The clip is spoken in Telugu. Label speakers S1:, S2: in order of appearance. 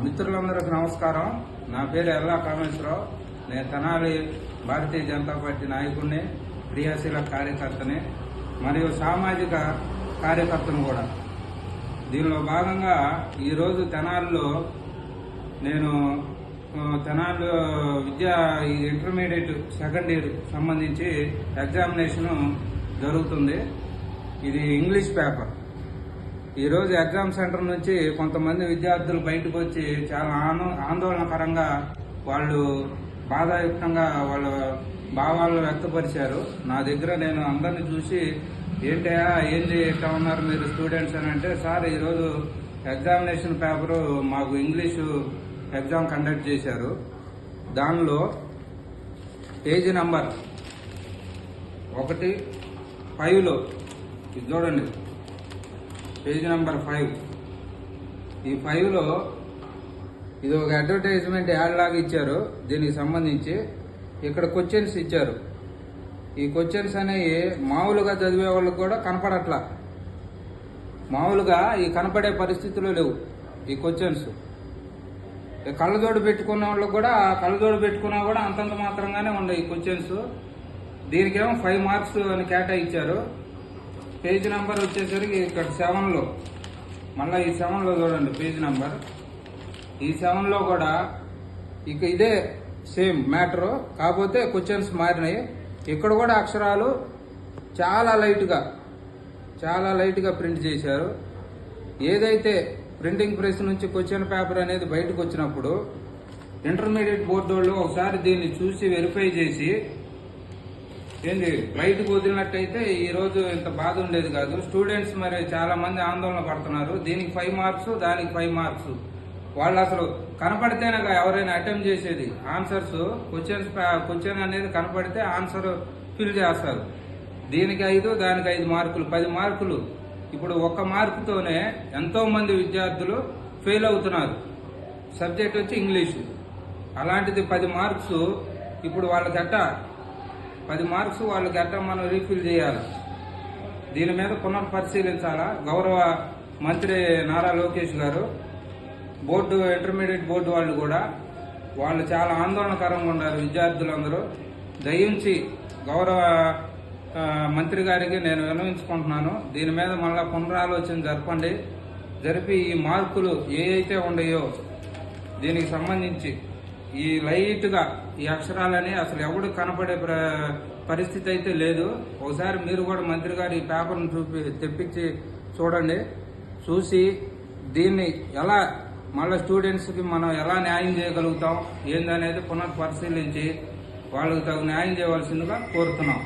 S1: మిత్రులందరికీ నమస్కారం. నా పేరు ఎల్లా కామేశ్వరరావు. నేను తెనాలి భారతీయ జనతా పార్టీ నాయకుడిని, క్రియాశీల కార్యకర్తని మరియు సామాజిక కార్యకర్తను కూడా. దీనిలో భాగంగా ఈరోజు తెనాలిలో నేను ఇంటర్మీడియట్ సెకండ్ ఇయర్ సంబంధించి ఎగ్జామినేషన్ జరుగుతుంది. ఇది ఇంగ్లీష్ పేపర్. ఈరోజు ఎగ్జామ్ సెంటర్ నుంచి కొంతమంది విద్యార్థులు బయటకు వచ్చి చాలా ఆందోళనకరంగా వాళ్ళు బాధాయుక్తంగా వాళ్ళ భావాలు వ్యక్తపరిచారు. నా దగ్గర నేను అందరిని చూసి ఏంటయ్యా ఏంది ఎట్లా ఉన్నారు మీరు స్టూడెంట్స్ అని అంటే, సార్ ఈరోజు ఎగ్జామినేషన్ పేపరు మాకు ఇంగ్లీషు ఎగ్జామ్ కండక్ట్ చేశారు. దానిలో పేజీ నంబర్ 1-5లో ఇది చూడండి, పేజీ నంబర్ 5. ఈ 5లో ఇది ఒక అడ్వర్టైజ్మెంట్ యాడ్ లాగా ఇచ్చారు. దీనికి సంబంధించి ఇక్కడ క్వశ్చన్స్ ఇచ్చారు. ఈ క్వశ్చన్స్ అనేవి మామూలుగా చదివే వాళ్ళకి కూడా కనపడట్లా, మామూలుగా ఈ కనపడే పరిస్థితులు లేవు. ఈ క్వశ్చన్స్ కళ్ళజోడు పెట్టుకున్న వాళ్ళకి కూడా, కళ్ళజోడు పెట్టుకున్నా కూడా అంతంత మాత్రంగానే ఉన్నాయి ఈ క్వశ్చన్స్. దీనికేమో 5 మార్క్స్ అని కేటాయించారు. పేజీ నంబర్ వచ్చేసరికి ఇక్కడ 7లో, మళ్ళీ ఈ 7లో చూడండి పేజీ నంబర్. ఈ 7లో కూడా ఇక ఇదే సేమ్ మ్యాటరు, కాకపోతే క్వశ్చన్స్ మారినాయి. ఇక్కడ కూడా అక్షరాలు చాలా లైట్గా ప్రింట్ చేశారు. ఏదైతే ప్రింటింగ్ ప్రెస్ నుంచి క్వశ్చన్ పేపర్ అనేది బయటకు వచ్చినప్పుడు ఇంటర్మీడియట్ బోర్డు వాళ్ళు ఒకసారి దీన్ని చూసి వెరిఫై చేసి ఏంది బయటకు వదిలినట్టయితే ఈ రోజు ఇంత బాధ ఉండేది కాదు. స్టూడెంట్స్ మరి చాలా మంది ఆందోళన పడుతున్నారు. దీనికి 5 మార్క్స్, దానికి 5 మార్క్స్. వాళ్ళు అసలు కనపడితేనే ఎవరైనా అటెంప్ట్ చేసేది ఆన్సర్స్. క్వశ్చన్ అనేది కనపడితే ఆన్సర్ ఫిల్ చేస్తారు. దీనికి 5, దానికి 5 మార్కులు, 10 మార్కులు. ఇప్పుడు 1 మార్కుతోనే ఎంతో మంది విద్యార్థులు ఫెయిల్ అవుతున్నారు. సబ్జెక్ట్ వచ్చి ఇంగ్లీషు. అలాంటిది 10 మార్క్స్. ఇప్పుడు వాళ్ళకట్ట 10 మార్క్స్ వాళ్ళకి మనం రీఫిల్ చేయాలి. దీని మీద పునఃపరిశీలించాలా గౌరవ మంత్రి నారా లోకేష్ గారు. బోర్డు, ఇంటర్మీడియట్ బోర్డు వాళ్ళు కూడా వాళ్ళు చాలా ఆందోళనకరంగా ఉన్నారు విద్యార్థులందరూ. దయించి గౌరవ మంత్రి గారికి నేను విన్నవించుకుంటున్నాను, దీని మీద మళ్ళా పునరాలోచన జరిపి ఈ మార్కులు ఏవైతే ఉన్నాయో దీనికి సంబంధించి ఈ లైట్గా ఈ అక్షరాలని అసలు ఎవడు కనపడే పరిస్థితి అయితే లేదు. ఒకసారి మీరు కూడా మంత్రి గారు ఈ పేపర్ను తెప్పించి చూడండి. చూసి దీన్ని ఎలా మళ్ళీ స్టూడెంట్స్కి మనం ఎలా న్యాయం చేయగలుగుతాం ఏందనేది పునఃపరిశీలించి వాళ్ళకి తగు న్యాయం చేయవలసిందిగా కోరుతున్నాం.